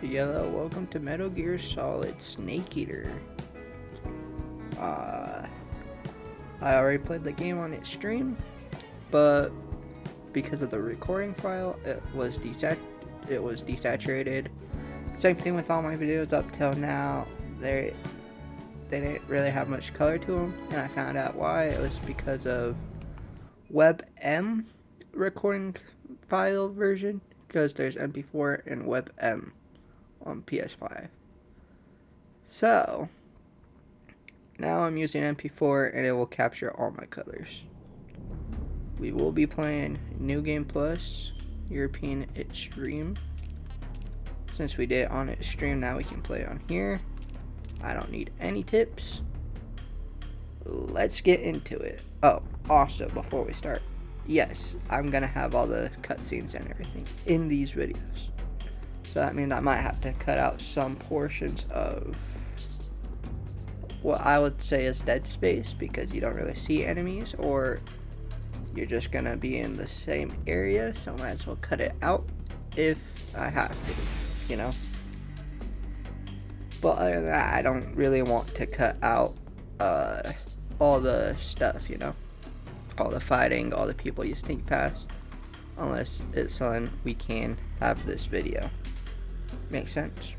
Yellow, welcome to Metal Gear Solid Snake Eater. I already played the game on its stream, but because of the recording file, it was desaturated. Same thing with all my videos up till now. They didn't really have much color to them, and I found out why. It was because of WebM recording file version, because there's MP4 and WebM on PS5. So now I'm using MP4 and it will capture all my colors. We will be playing New Game Plus European Extreme. Since we did it on Extreme, now we can play it on here. I don't need any tips. Let's get into it. Oh, also before we start, yes, I'm gonna have all the cutscenes and everything in these videos. So that means I might have to cut out some portions of what I would say is dead space, because you don't really see enemies, or you're just gonna be in the same area, so I might as well cut it out if I have to, you know. But other than that, I don't really want to cut out all the stuff, you know, all the fighting, all the people you sneak past, unless it's something we can have this video. Makes sense?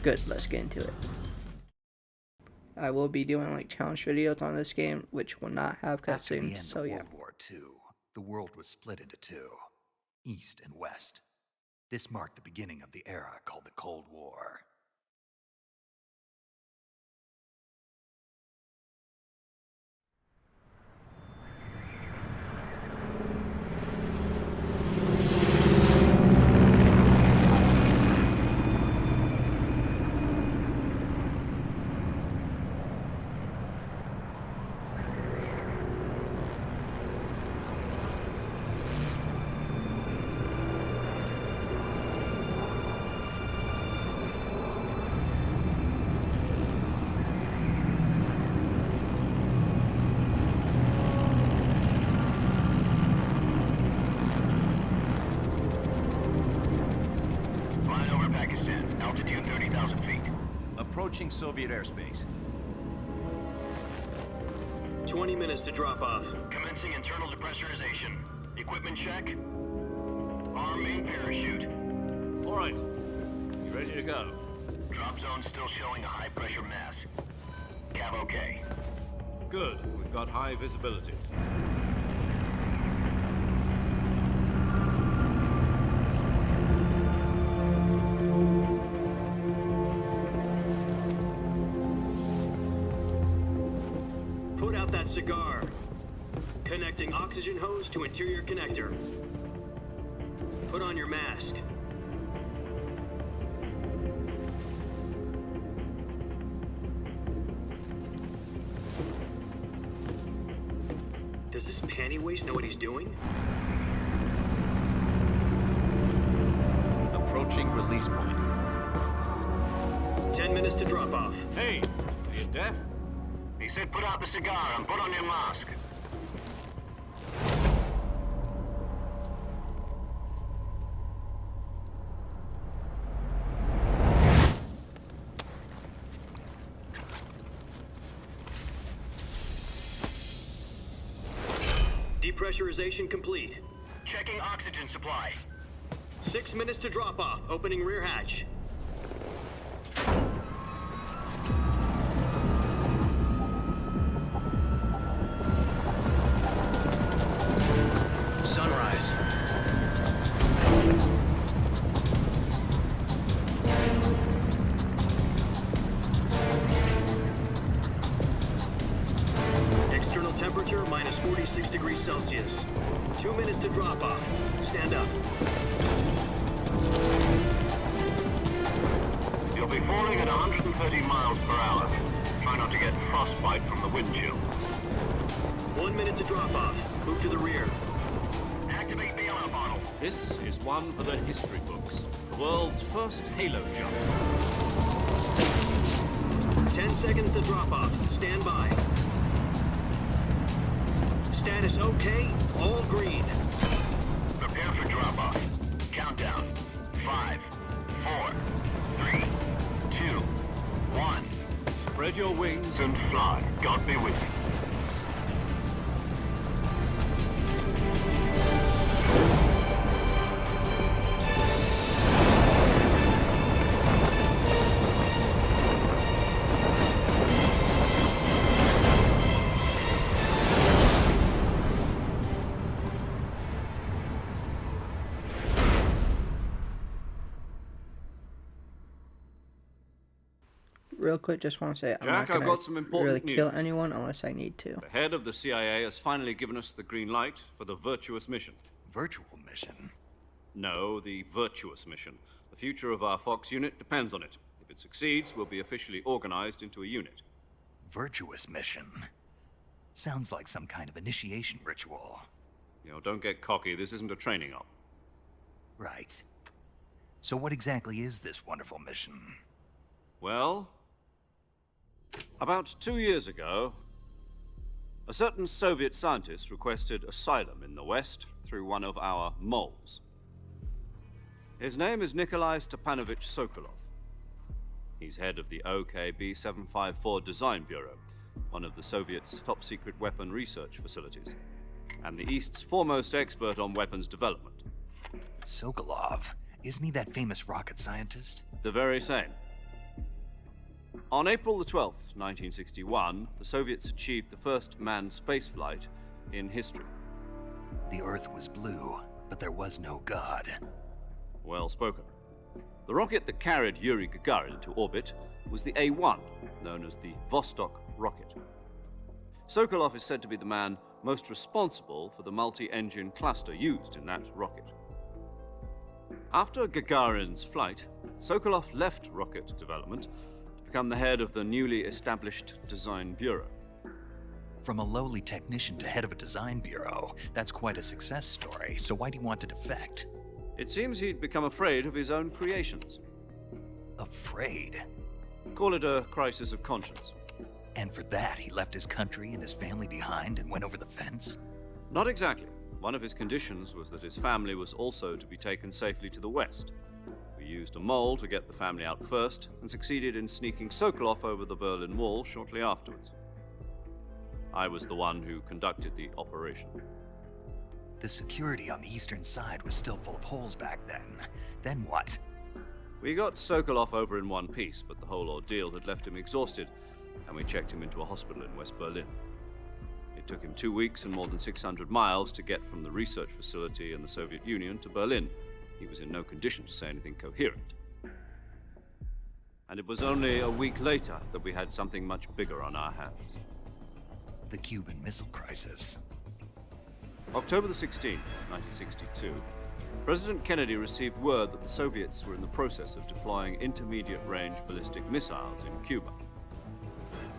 Good, let's get into it. I will be doing like challenge videos on this game, which will not have cutscenes, so yeah. After the end of World War II, the world was split into two, East and West. This marked the beginning of the era called the Cold War. Altitude 30,000 feet. Approaching Soviet airspace. 20 minutes to drop off. Commencing internal depressurization. Equipment check. Arm main parachute. All right. You ready to go? Drop zone still showing a high pressure mass. Cav okay. Good. We've got high visibility. Put out that cigar. Connecting oxygen hose to interior connector. Put on your mask. Does this panty waste know what he's doing? Approaching release point. 10 minutes to drop off. Hey, are you deaf? He said put out the cigar and put on your mask. Depressurization complete. Checking oxygen supply. 6 minutes to drop off. Opening rear hatch. Sunrise. External temperature minus 46 degrees Celsius. 2 minutes to drop off. Stand up. You'll be falling at 130 miles per hour. Try not to get frostbite from the wind chill. 1 minute to drop off. Move to the rear. Activate the yellow bottle. This is one for the history books. The world's first halo jump. 10 seconds to drop off. Stand by. Status okay. All green. Prepare for drop-off. Countdown. 5, Spread your wings. And fly. God be with you. Real quick, just want to say I'm Jack, not I've gonna got some important really kill news. anyone unless I need to. The head of the CIA has finally given us the green light for the virtuous mission. Virtual mission? No, the virtuous mission. The future of our Fox unit depends on it. If it succeeds, we'll be officially organized into a unit. Virtuous mission? Sounds like some kind of initiation ritual. You know, don't get cocky. This isn't a training op. Right. So what exactly is this wonderful mission? Well, about 2 years ago, a certain Soviet scientist requested asylum in the West through one of our moles. His name is Nikolai Stepanovich Sokolov. He's head of the OKB-754 Design Bureau, one of the Soviets' top-secret weapon research facilities, and the East's foremost expert on weapons development. Sokolov? Isn't he that famous rocket scientist? The very same. On April the 12th, 1961, the Soviets achieved the first manned spaceflight in history. The Earth was blue, but there was no God. Well spoken. The rocket that carried Yuri Gagarin to orbit was the A-1, known as the Vostok rocket. Sokolov is said to be the man most responsible for the multi-engine cluster used in that rocket. After Gagarin's flight, Sokolov left rocket development to become the head of the newly established Design Bureau. From a lowly technician to head of a design bureau, that's quite a success story, so why do you want to defect? It seems he'd become afraid of his own creations. Afraid? Call it a crisis of conscience. And for that, he left his country and his family behind and went over the fence? Not exactly. One of his conditions was that his family was also to be taken safely to the West. We used a mole to get the family out first, and succeeded in sneaking Sokolov over the Berlin Wall shortly afterwards. I was the one who conducted the operation. The security on the eastern side was still full of holes back then. Then what? We got Sokolov over in one piece, but the whole ordeal had left him exhausted, and we checked him into a hospital in West Berlin. It took him 2 weeks and more than 600 miles to get from the research facility in the Soviet Union to Berlin. He was in no condition to say anything coherent. And it was only a week later that we had something much bigger on our hands. The Cuban Missile Crisis. October the 16th, 1962, President Kennedy received word that the Soviets were in the process of deploying intermediate-range ballistic missiles in Cuba.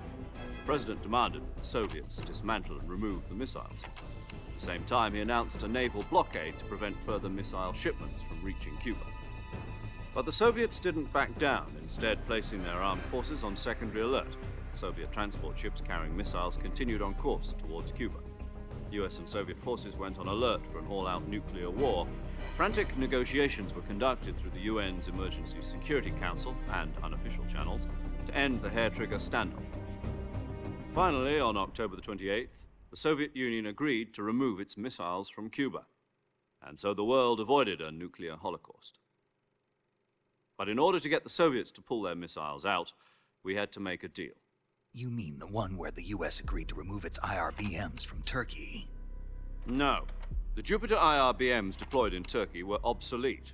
The President demanded that the Soviets dismantle and remove the missiles. At the same time, he announced a naval blockade to prevent further missile shipments from reaching Cuba. But the Soviets didn't back down, instead placing their armed forces on secondary alert. Soviet transport ships carrying missiles continued on course towards Cuba. US and Soviet forces went on alert for an all-out nuclear war. Frantic negotiations were conducted through the UN's Emergency Security Council and unofficial channels to end the hair-trigger standoff. Finally, on October the 28th, the Soviet Union agreed to remove its missiles from Cuba, and so the world avoided a nuclear holocaust. But in order to get the Soviets to pull their missiles out, we had to make a deal. You mean the one where the US agreed to remove its IRBMs from Turkey? No. The Jupiter IRBMs deployed in Turkey were obsolete,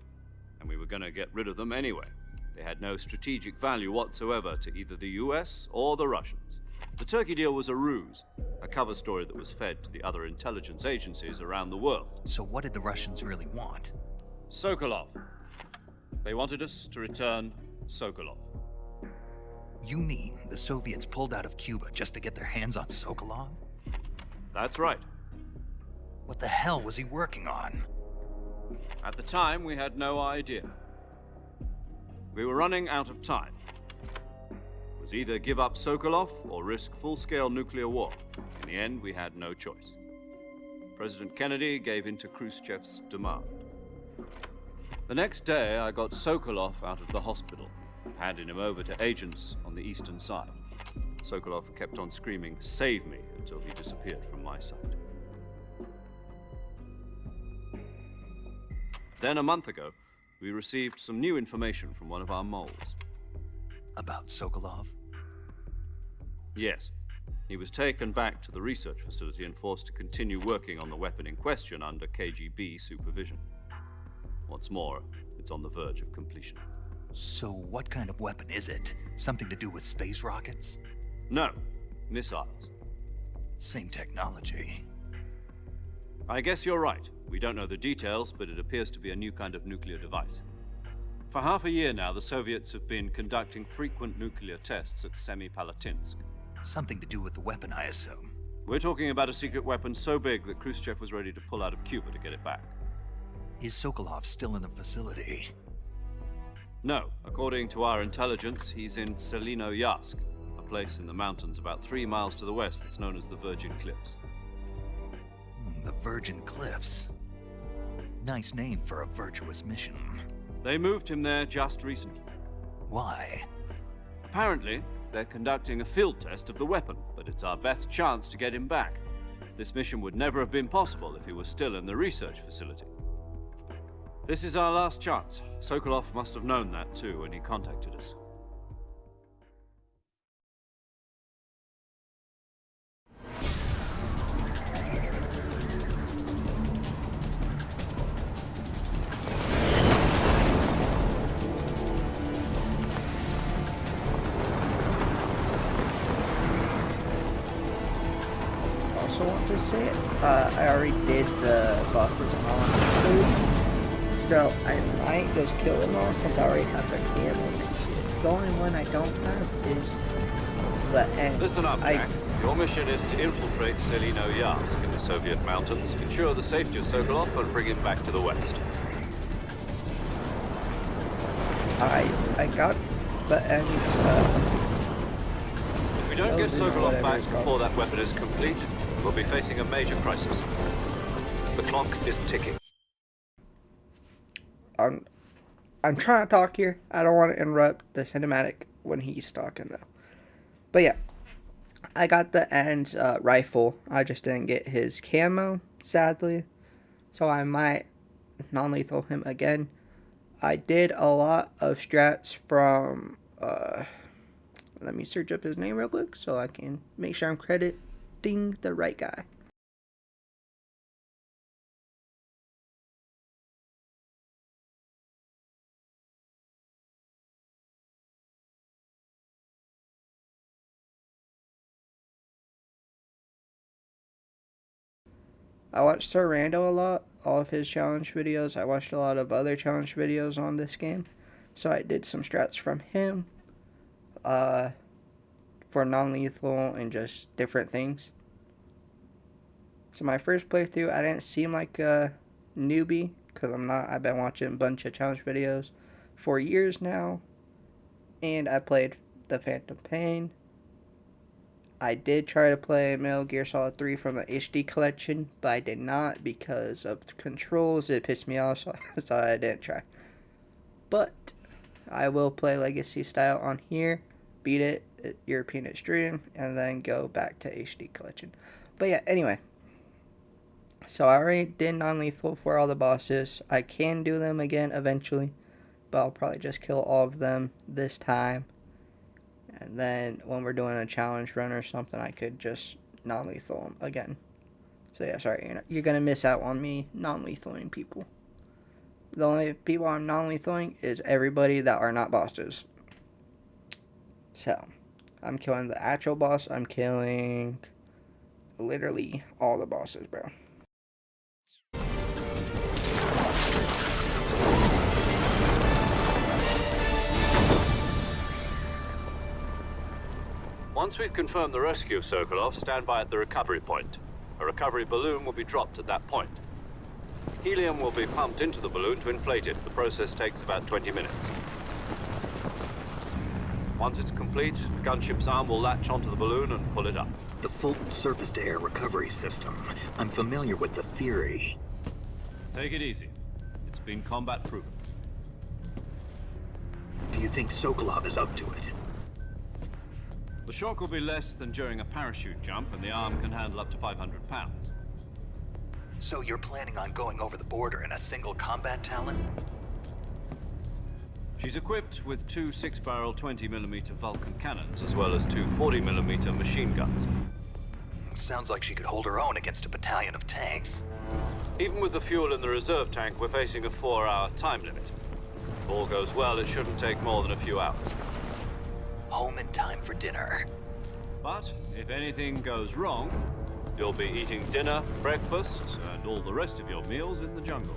and we were going to get rid of them anyway. They had no strategic value whatsoever to either the US or the Russians. The Turkey deal was a ruse, a cover story that was fed to the other intelligence agencies around the world. So what did the Russians really want? Sokolov. They wanted us to return Sokolov. You mean the Soviets pulled out of Cuba just to get their hands on Sokolov? That's right. What the hell was he working on? At the time, we had no idea. We were running out of time. It was either give up Sokolov or risk full-scale nuclear war. In the end, we had no choice. President Kennedy gave in to Khrushchev's demand. The next day, I got Sokolov out of the hospital, handing him over to agents on the eastern side. Sokolov kept on screaming, "Save me," until he disappeared from my sight. Then, a month ago, we received some new information from one of our moles. About Sokolov? Yes. He was taken back to the research facility and forced to continue working on the weapon in question under KGB supervision. What's more, it's on the verge of completion. So what kind of weapon is it? Something to do with space rockets? No, missiles. Same technology. I guess you're right. We don't know the details, but it appears to be a new kind of nuclear device. For half a year now, the Soviets have been conducting frequent nuclear tests at Semipalatinsk. Something to do with the weapon, I assume. We're talking about a secret weapon so big that Khrushchev was ready to pull out of Cuba to get it back. Is Sokolov still in the facility? No. According to our intelligence, he's in Selinoyarsk, a place in the mountains about 3 miles to the west that's known as the Virgin Cliffs. The Virgin Cliffs. Nice name for a virtuous mission. They moved him there just recently. Why? Apparently, they're conducting a field test of the weapon, but it's our best chance to get him back. This mission would never have been possible if he was still in the research facility. This is our last chance. Sokolov must have known that too when he contacted us. Also want to say it, I already did the bosses on food, so I might just kill them all since I already have their camos and shit. The only one I don't have is the end. Listen up, Jack. Your mission is to infiltrate Selinoyarsk in the Soviet mountains, ensure the safety of Sokolov, and bring him back to the west. I got the ends. If we don't get Those are Sokolov whatever back it's called. before that weapon is complete, we'll be facing a major crisis. The clock is ticking. I'm trying to talk here. I don't want to interrupt the cinematic when he's talking though. But yeah, I got the ends rifle. I just didn't get his camo, sadly. So I might non-lethal him again. I did a lot of strats from, let me search up his name real quick so I can make sure I'm crediting the right guy. I watched Sir Rando a lot, all of his challenge videos. I watched a lot of other challenge videos on this game. So I did some strats from him for non-lethal and just different things. So my first playthrough, I didn't seem like a newbie because I'm not. I've been watching a bunch of challenge videos for years now. And I played the Phantom Pain. I did try to play Metal Gear Solid 3 from the HD collection, but I did not because of the controls. It pissed me off, so I didn't try. But I will play Legacy style on here, beat it at European Extreme, and then go back to HD collection. But yeah, anyway. So I already did non-lethal for all the bosses. I can do them again eventually, but I'll probably just kill all of them this time. And then when we're doing a challenge run or something, I could just non-lethal them again. So yeah, sorry, you're going to miss out on me non-lethaling people. The only people I'm non-lethaling is everybody that are not bosses. So, I'm killing the actual boss. I'm killing literally all the bosses, bro. Once we've confirmed the rescue of Sokolov, stand by at the recovery point. A recovery balloon will be dropped at that point. Helium will be pumped into the balloon to inflate it. The process takes about 20 minutes. Once it's complete, the gunship's arm will latch onto the balloon and pull it up. The Fulton surface-to-air recovery system. I'm familiar with the theory. Take it easy. It's been combat proven. Do you think Sokolov is up to it? The shock will be less than during a parachute jump, and the arm can handle up to 500 pounds. So you're planning on going over the border in a single combat Talon? She's equipped with two 6-barrel 20mm Vulcan cannons, as well as two 40mm machine guns. Sounds like she could hold her own against a battalion of tanks. Even with the fuel in the reserve tank, we're facing a 4-hour time limit. If all goes well, it shouldn't take more than a few hours. Home in time for dinner. But if anything goes wrong, you'll be eating dinner, breakfast, and all the rest of your meals in the jungle.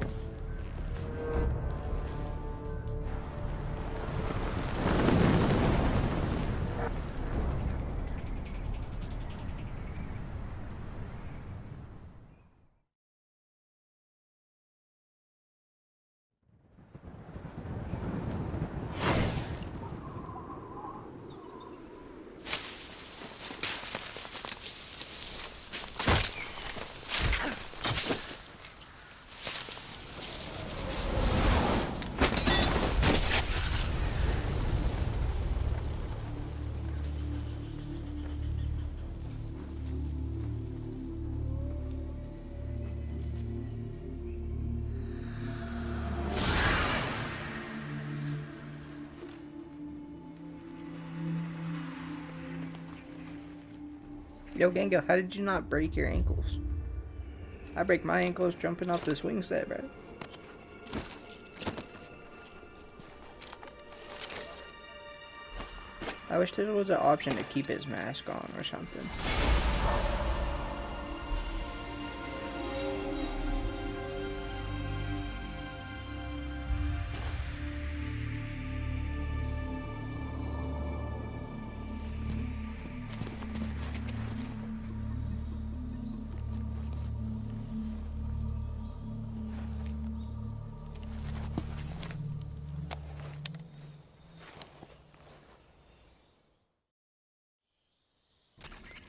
Yo, Gango, how did you not break your ankles? I break my ankles jumping off this wing set, bro. I wish there was an option to keep his mask on or something.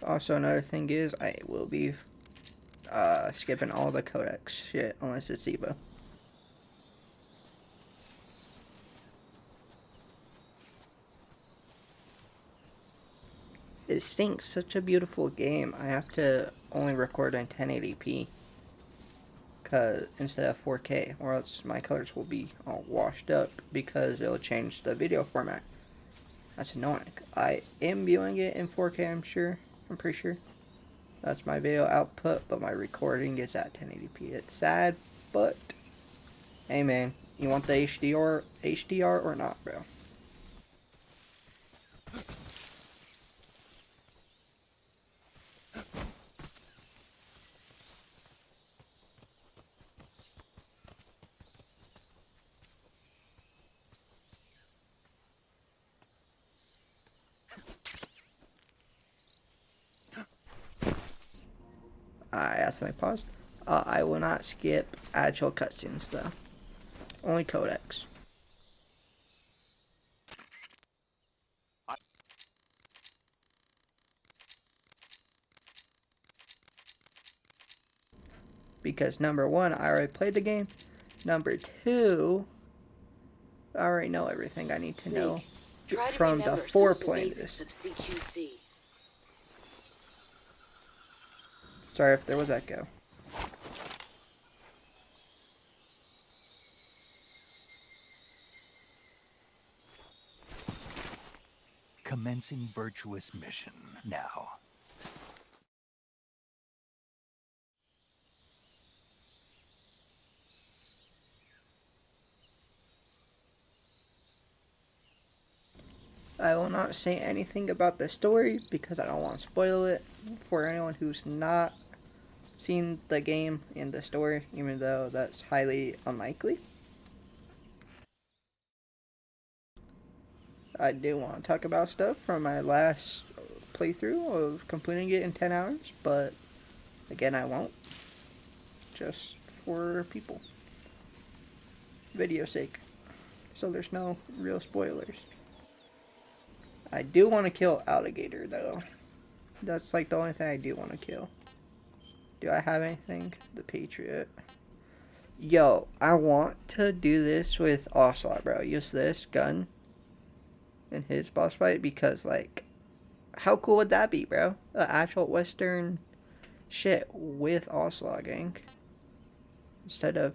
Also, another thing is, I will be skipping all the codex shit unless it's Evo. It stinks, such a beautiful game. I have to only record in 1080p instead of 4K, or else my colors will be all washed up because it'll change the video format. That's annoying. I am viewing it in 4K, I'm pretty sure. That's my video output, but my recording is at 1080p. It's sad, but hey man, you want the HDR or not, bro? I accidentally paused. I will not skip actual cutscenes though. Only codex. Because number one, I already played the game. Number two, I already know everything I need to know from before playing this. Sorry if there was echo. Commencing virtuous mission now. I will not say anything about the story because I don't want to spoil it for anyone who's not seen the game and the story, even though that's highly unlikely. I do want to talk about stuff from my last playthrough of completing it in 10 hours, but again, I won't. Just for people. Video sake. So there's no real spoilers. I do want to kill Alligator, though. That's like the only thing I do want to kill. Do I have anything? The Patriot. Yo, I want to do this with Ocelot, bro. Use this gun in his boss fight because, like, How cool would that be, bro? The actual Western shit with oslogging instead of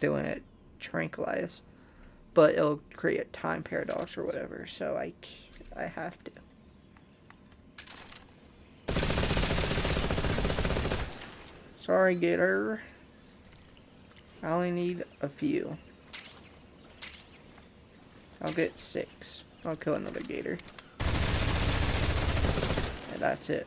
doing it tranquilize, but it'll create a time paradox or whatever. So I have to. Sorry, Gator. I only need a few. I'll get 6. I'll kill another gator. And that's it.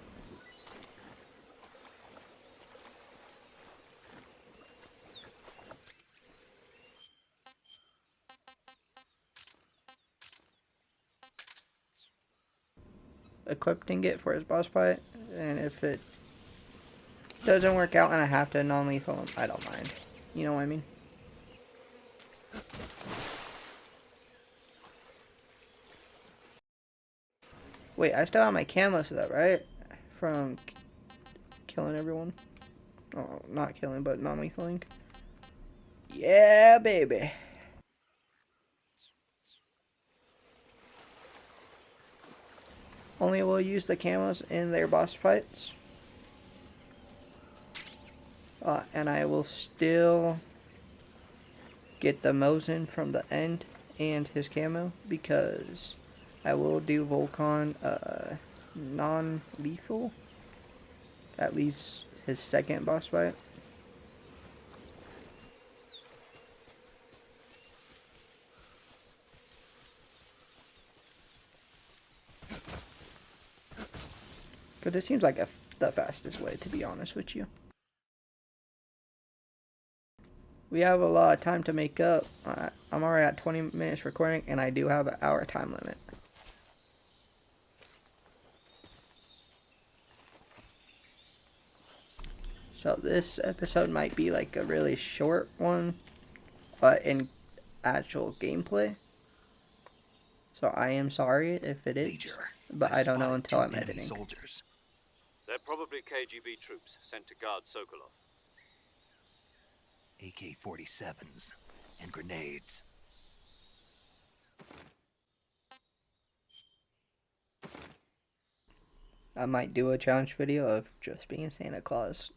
Equipping it for his boss fight, and if it doesn't work out and I have to non-lethal him, I don't mind. You know what I mean? Wait, I still have my camo set up, right? From killing everyone. Oh, not killing, but non-lethaling. Yeah, baby. Only will use the camos in their boss fights. And I will still get the Mosin from the end and his camo because I will do Volcon non-lethal. At least his second boss fight. Because it seems like the fastest way, to be honest with you. We have a lot of time to make up. I'm already at 20 minutes recording, and I do have an hour time limit. So this episode might be like a really short one, in actual gameplay. So I am sorry if it is, Major, but I don't know until I'm enemy editing. soldiers. They're probably KGB troops sent to guard Sokolov. AK-47s and grenades. I might do a challenge video of just being Santa Claus.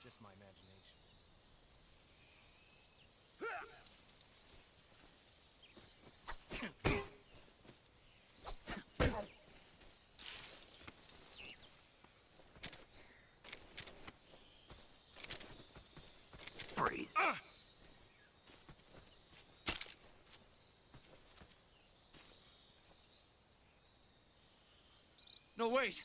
Just my imagination. Just my imagination. Freeze. No, wait!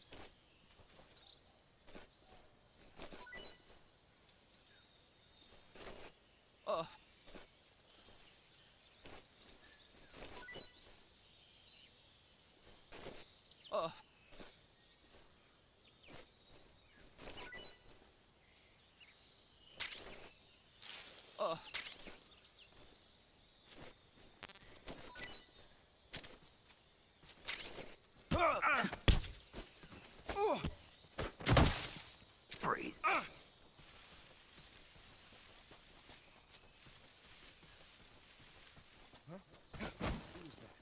Freeze. Who's that?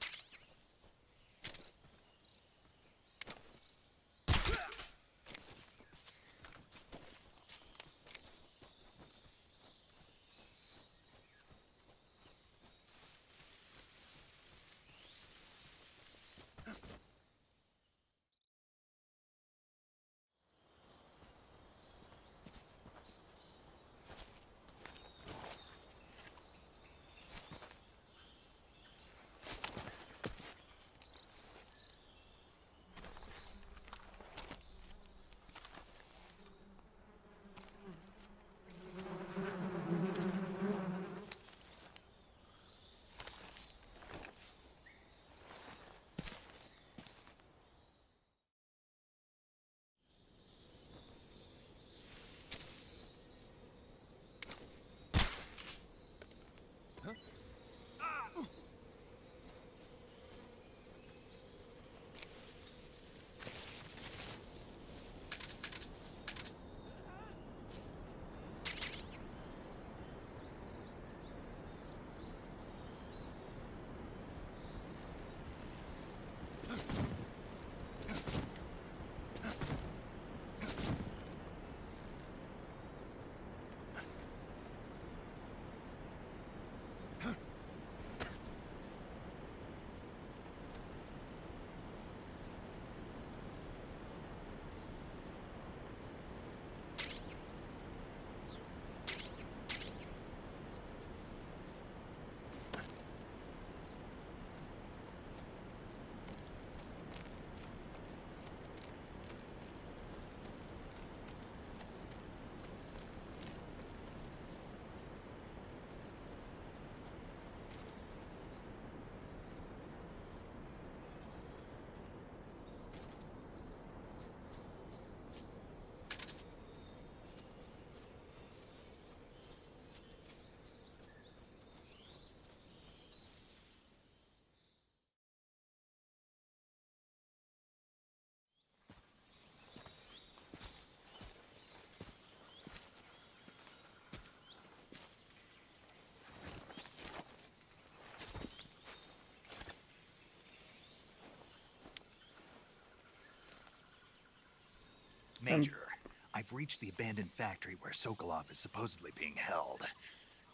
Major, I've reached the abandoned factory where Sokolov is supposedly being held.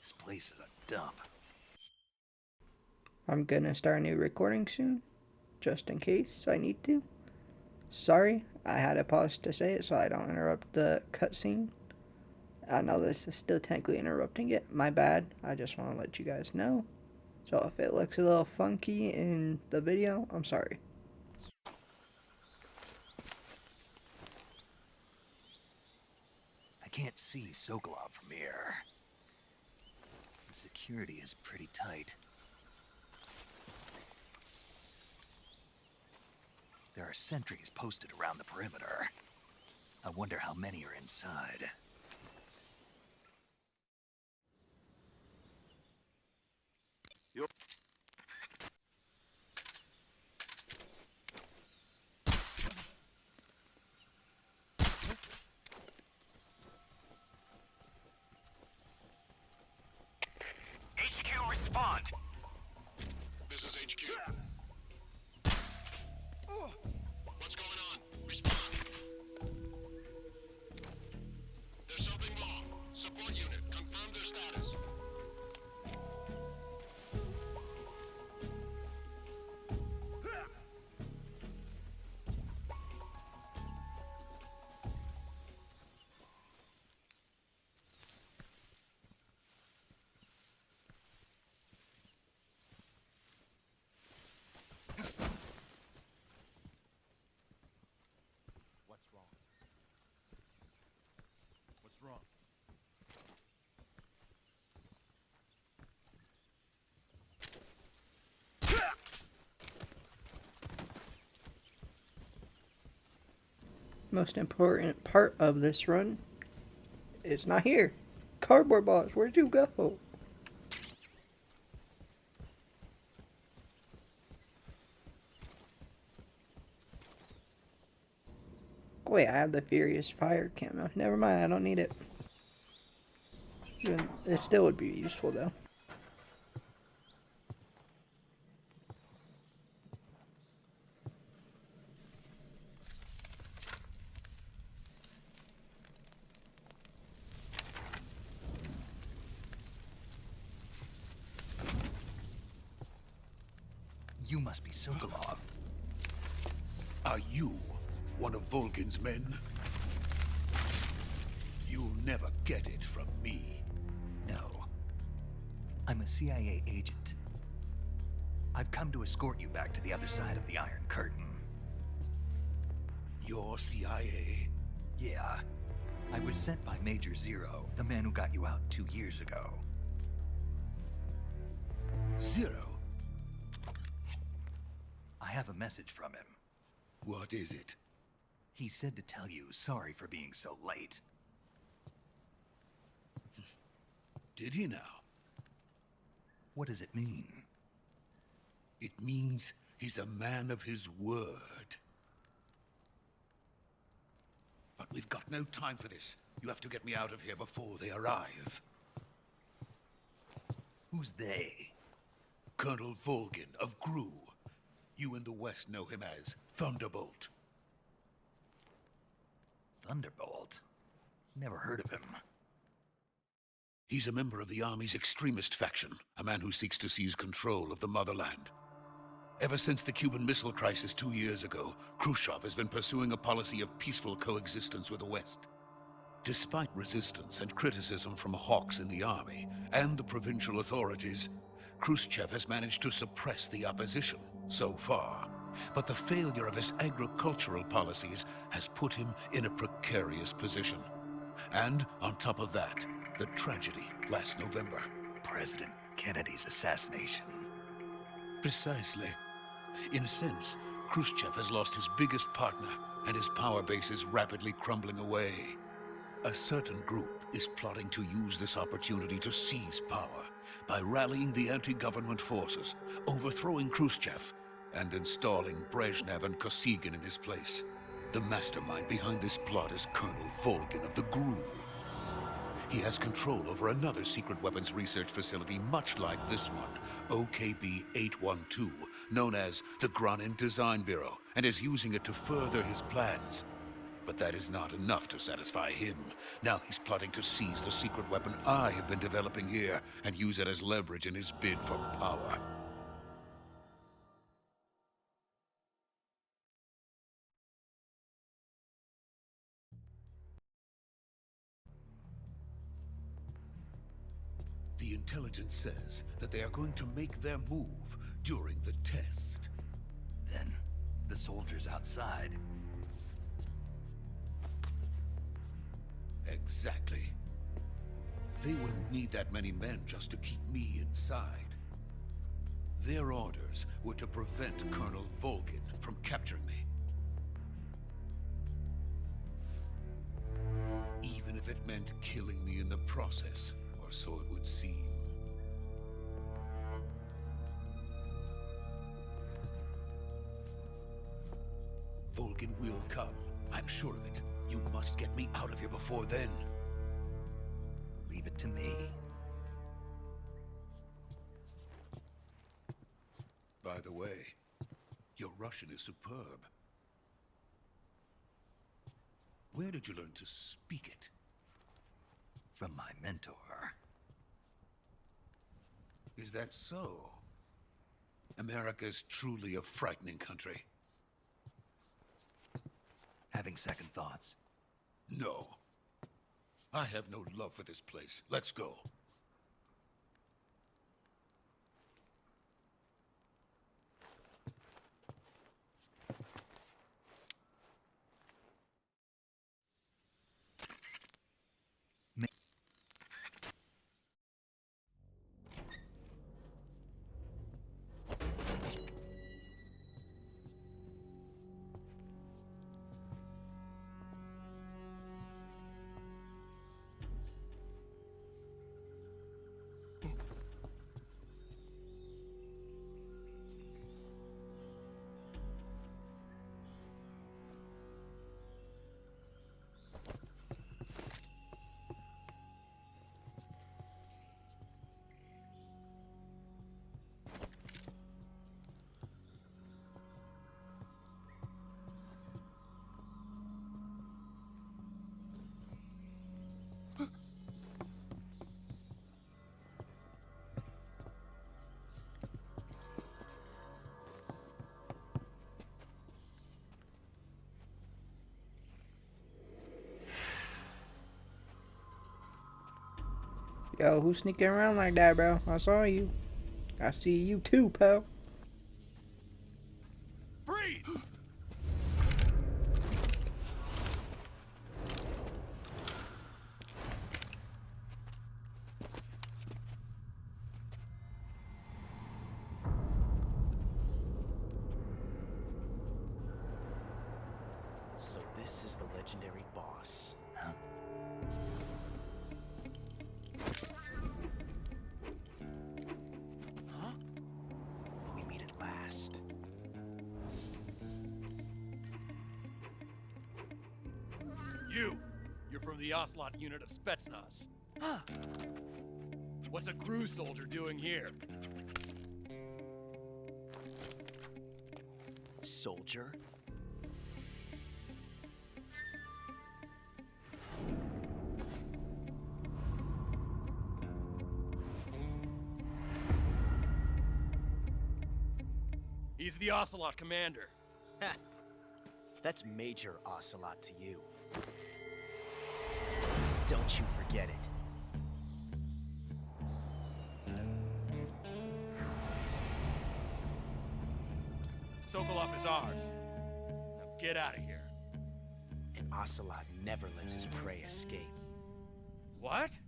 This place is a dump. I'm gonna start a new recording soon, just in case I need to. Sorry, I had to pause to say it so I don't interrupt the cutscene. I know this is still technically interrupting it, my bad. I just want to let you guys know. So if it looks a little funky in the video, I'm sorry. I can't see Sokolov from here. The security is pretty tight. There are sentries posted around the perimeter. I wonder how many are inside. HQ, respond. This is HQ. What's going on? Respond. There's something wrong. Support unit, confirm their status. What's wrong? What's wrong? Most important part of this run is not here. Cardboard box, where'd you go? Wait, I have the Furious Fire camo. Never mind, I don't need it. It still would be useful though. You must be Sokolov. Are you one of Volgin's men? You'll never get it from me. No. I'm a CIA agent. I've come to escort you back to the other side of the Iron Curtain. You're CIA? Yeah. I was sent by Major Zero, the man who got you out 2 years ago. Zero? I have a message from him. What is it? He said to tell you sorry for being so late. Did he now? What does it mean? It means he's a man of his word. But we've got no time for this. You have to get me out of here before they arrive. Who's they? Colonel Volgin of GRU. You in the West know him as Thunderbolt. Thunderbolt? Never heard of him. He's a member of the Army's extremist faction, a man who seeks to seize control of the motherland. Ever since the Cuban Missile Crisis 2 years ago, Khrushchev has been pursuing a policy of peaceful coexistence with the West. Despite resistance and criticism from hawks in the Army and the provincial authorities, Khrushchev has managed to suppress the opposition so far. But the failure of his agricultural policies has put him in a precarious position. And on top of that, the tragedy last November. President Kennedy's assassination. Precisely. In a sense, Khrushchev has lost his biggest partner, and his power base is rapidly crumbling away. A certain group is plotting to use this opportunity to seize power by rallying the anti-government forces, overthrowing Khrushchev, and installing Brezhnev and Kosygin in his place. The mastermind behind this plot is Colonel Volgin of the GRU. He has control over another secret weapons research facility much like this one, OKB-812, known as the Granin Design Bureau, and is using it to further his plans. But that is not enough to satisfy him. Now he's plotting to seize the secret weapon I have been developing here and use it as leverage in his bid for power. The intelligence says that they are going to make their move during the test. Then, the soldiers outside. Exactly. They wouldn't need that many men just to keep me inside. Their orders were to prevent Colonel Volgin from capturing me. Even if it meant killing me in the process, or so it would seem. Volgin will come. I'm sure of it. You must get me out of here before then. Leave it to me. By the way, your Russian is superb. Where did you learn to speak it? From my mentor. Is that so? America is truly a frightening country. Having second thoughts. No. I have no love for this place. Let's go. Yo, who's sneaking around like that, bro? I saw you. I see you too, pal. Freeze! So this is the legendary boss. Huh? Huh? We meet at last. You're from the Ocelot unit of Spetsnaz. Huh. What's a crew soldier doing here? Soldier? He's the Ocelot commander. Ha! That's Major Ocelot to you. Don't you forget it. Sokolov is ours. Now get out of here. And Ocelot never lets his prey escape. What?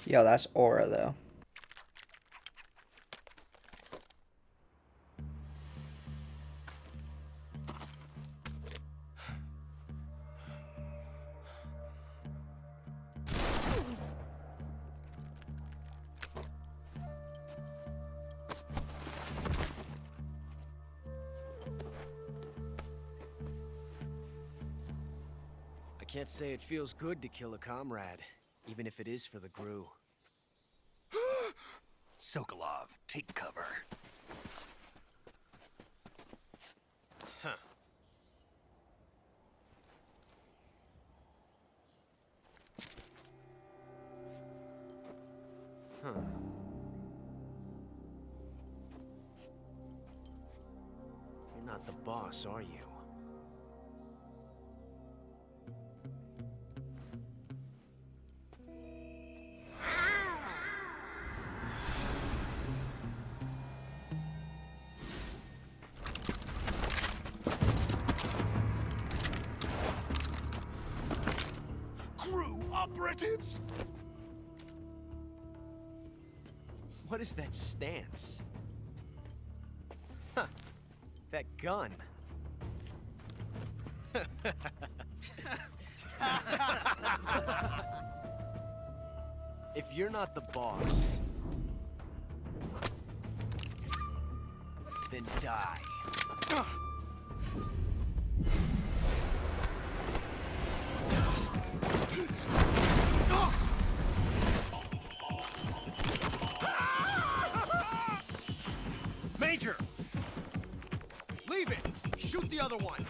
Yo, that's Aura though. can't say it feels good to kill a comrade, even if it is for the Gru. Sokolov, take cover. Huh. Huh. You're not the boss, are you? Crew operatives! What is that stance? Huh. That gun. If you're not the boss, then die. Major! Leave it! Shoot the other one!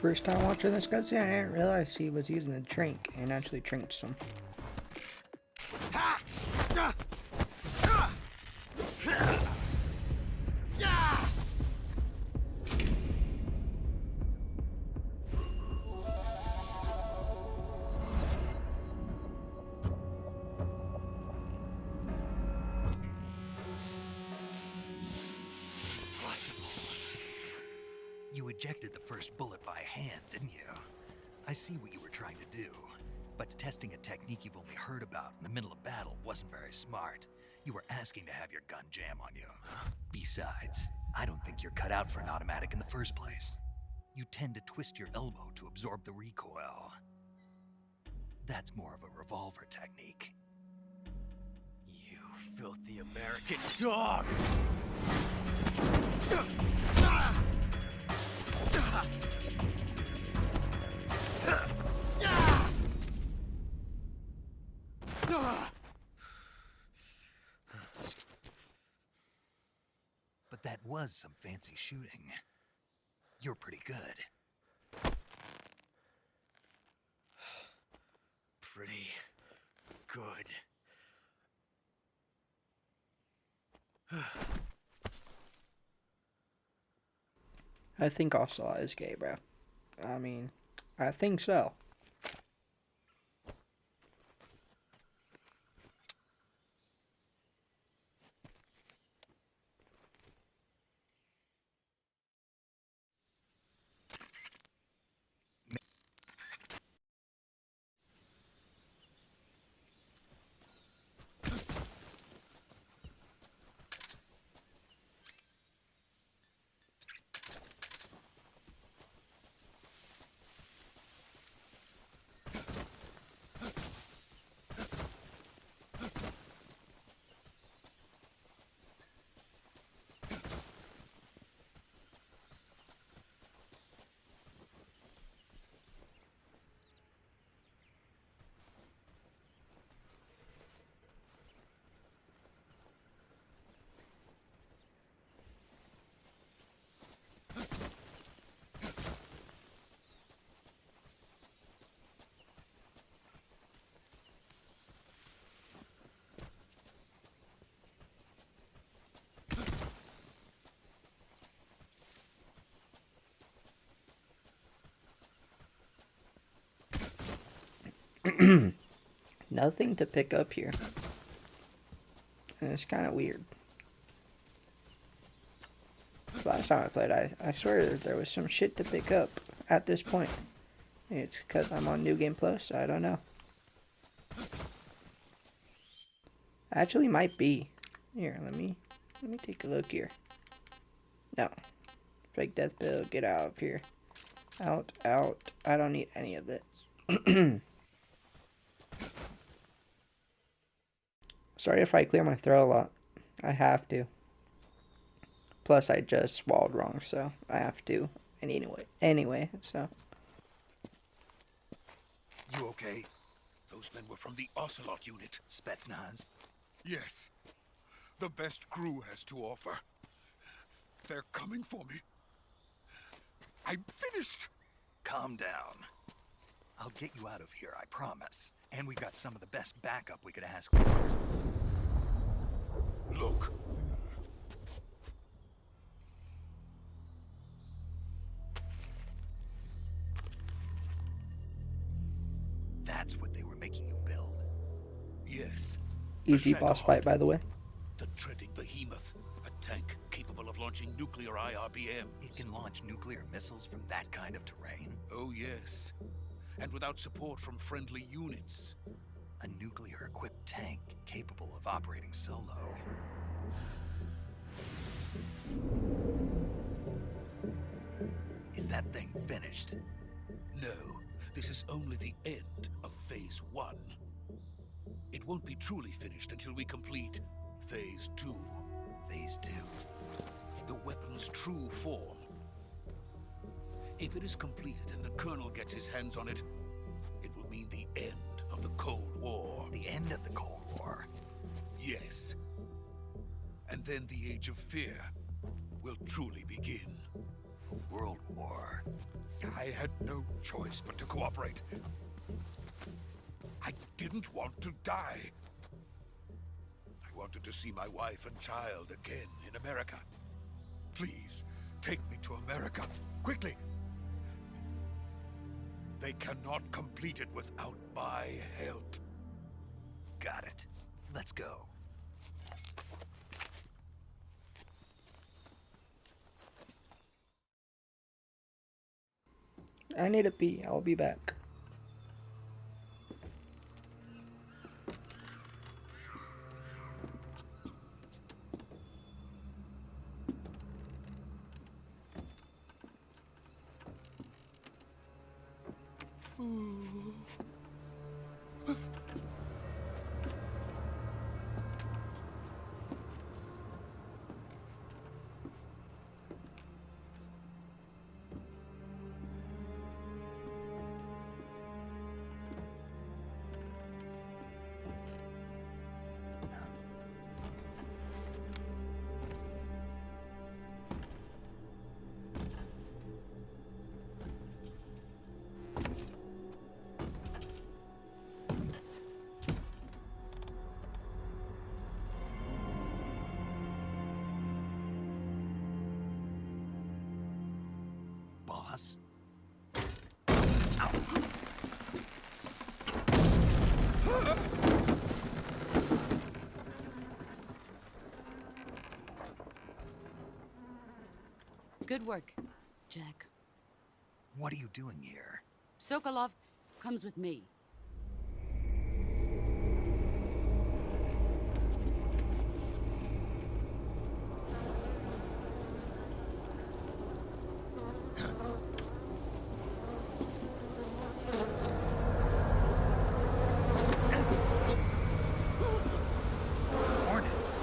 First time watching this cutscene, I didn't realize he was using a drink and actually drank some. You ejected the first bullet by hand, didn't you? I see what you were trying to do, but testing a technique you've only heard about in the middle of battle wasn't very smart. You were asking to have your gun jam on you. Besides, I don't think you're cut out for an automatic in the first place. You tend to twist your elbow to absorb the recoil. That's more of a revolver technique. You filthy American dog! But that was some fancy shooting. You're pretty good. Pretty good. I think Ocelot is gay, bro. I mean, I think so. Nothing to pick up here. And it's kind of weird. Last time I played, I swear there was some shit to pick up at this point. It's because I'm on New Game Plus, I don't know. Actually might be. Here, let me take a look here. No. Fake death pill, get out of here. Out. I don't need any of it. Sorry if I clear my throat a lot. I have to. Plus I just swallowed wrong, so I have to. And anyway, so. You okay? Those men were from the Ocelot unit. Spetsnaz? Yes. The best crew has to offer. They're coming for me. I'm finished. Calm down. I'll get you out of here, I promise. And we got some of the best backup we could ask for. Look. That's what they were making you build. Yes. Easy The boss Shadowheart. fight, by the way. The dreading behemoth. A tank capable of launching nuclear IRBM. It can launch nuclear missiles from that kind of terrain? Oh, yes. And without support from friendly units. A nuclear-equipped tank capable of operating solo. Is that thing finished? No, this is only the end of Phase 1. It won't be truly finished until we complete Phase 2. Phase 2? The weapon's true form. If it is completed and the Colonel gets his hands on it, it will mean the end of the Cold War. The end of the Cold War? Yes. And then the Age of Fear will truly begin. A world war? I had no choice but to cooperate. I didn't want to die. I wanted to see my wife and child again in America. Please, take me to America, quickly. They cannot complete it without my help. Got it. Let's go. I need a pee. I'll be back. Boss? Good work, Jack. What are you doing here? Sokolov comes with me. Hornets?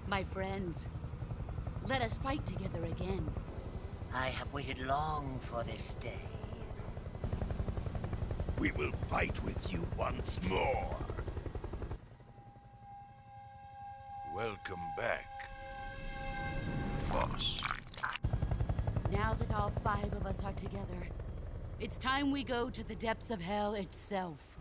My friends, let us fight together again. I have waited long for this day. We will fight with you once more. Welcome back, boss. Now that all 5 of us are together, it's time we go to the depths of hell itself.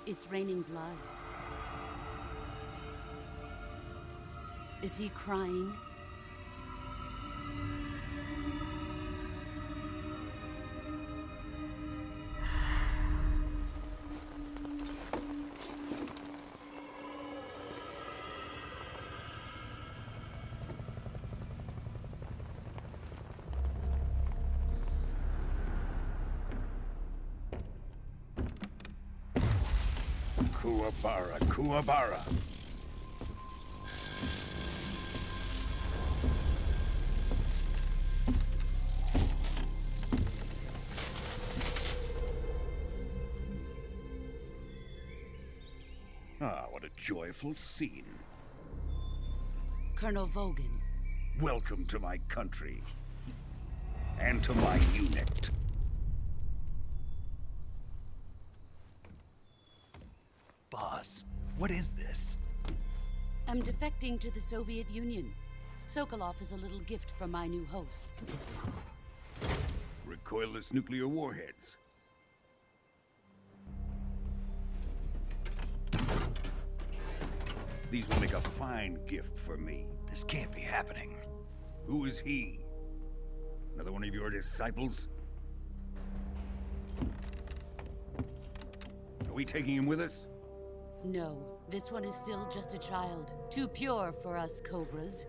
It's raining blood. Is he crying? Kuwabara, Kuwabara. Ah, what a joyful scene. Colonel Vogan. Welcome to my country. And to my unit. Boss, what is this? I'm defecting to the Soviet Union. Sokolov is a little gift from my new hosts. Recoilless nuclear warheads. These will make a fine gift for me. This can't be happening. Who is he? Another one of your disciples? Are we taking him with us? No, this one is still just a child. Too pure for us Cobras.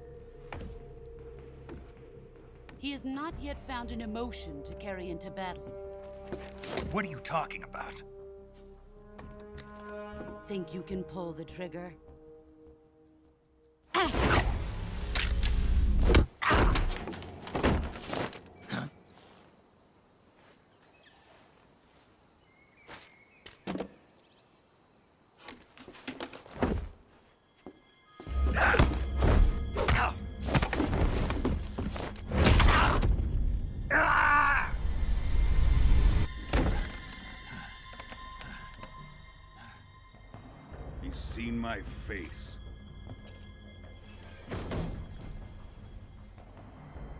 He has not yet found an emotion to carry into battle. What are you talking about? Think you can pull the trigger? He's seen my face.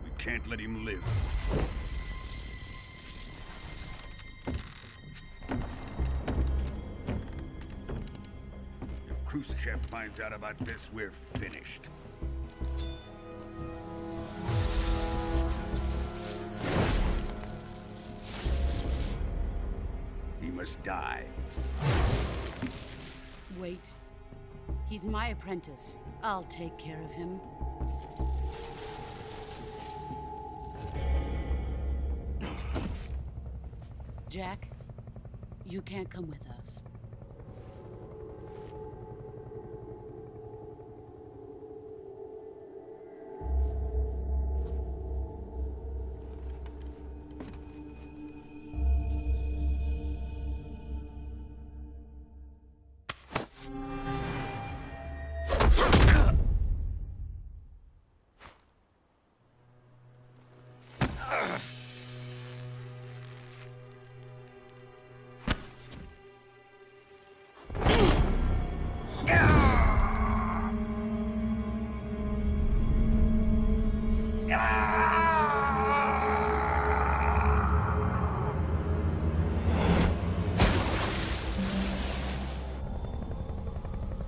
We can't let him live. If Khrushchev finds out about this, we're finished. He must die. Wait. He's my apprentice. I'll take care of him. Jack, you can't come with us.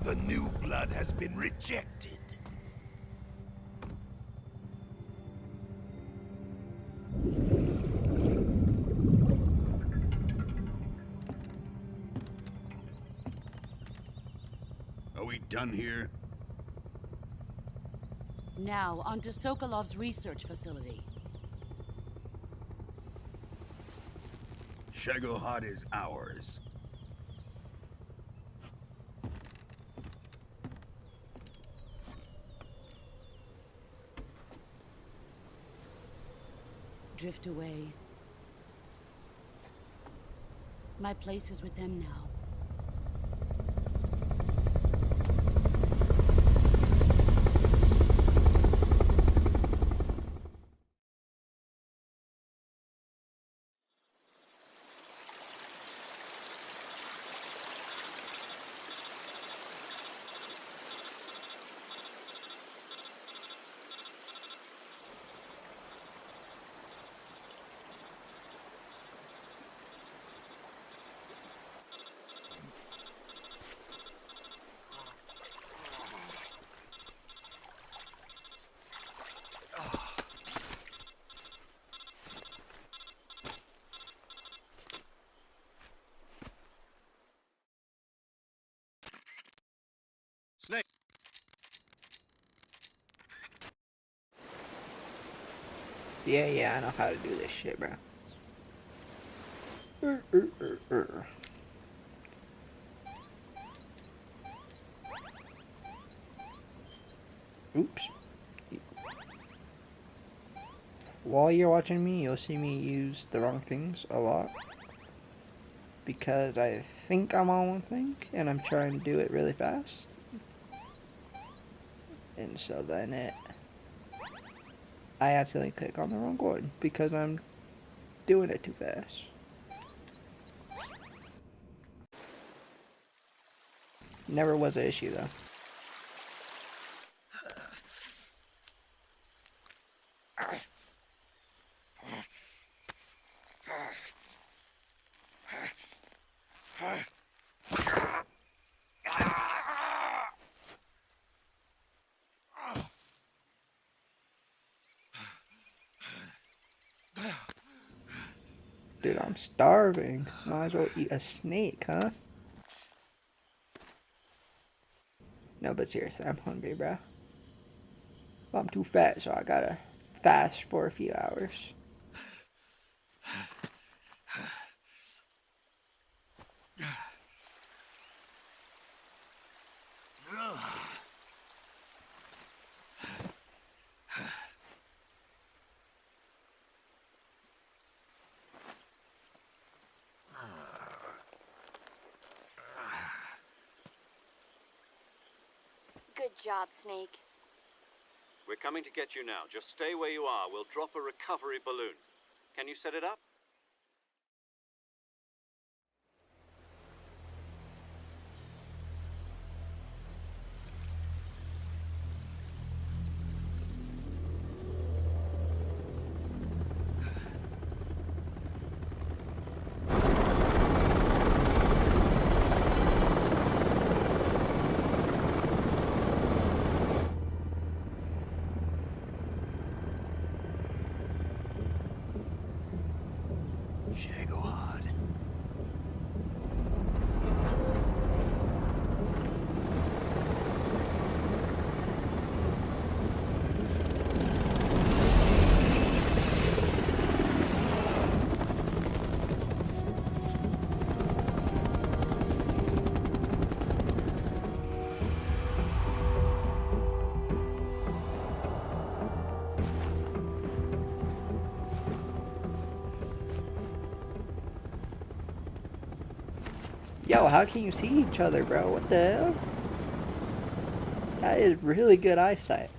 The new blood has been rejected. Are we done here? Now, onto Sokolov's research facility. Shagohod is ours. Drift away. My place is with them now. Yeah, I know how to do this shit, bro. Oops. While you're watching me, you'll see me use the wrong things a lot. Because I think I'm on one thing, and I'm trying to do it really fast. And so then I accidentally click on the wrong one, because I'm doing it too fast. Never was an issue though. Dude, I'm starving. Might as well eat a snake, huh? No, but seriously, I'm hungry, bro. I'm too fat, so I gotta fast for a few hours. Good job, Snake. We're coming to get you now. Just stay where you are. We'll drop a recovery balloon. Can you set it up? Shagohod. Yo, how can you see each other, bro? What the hell? That is really good eyesight.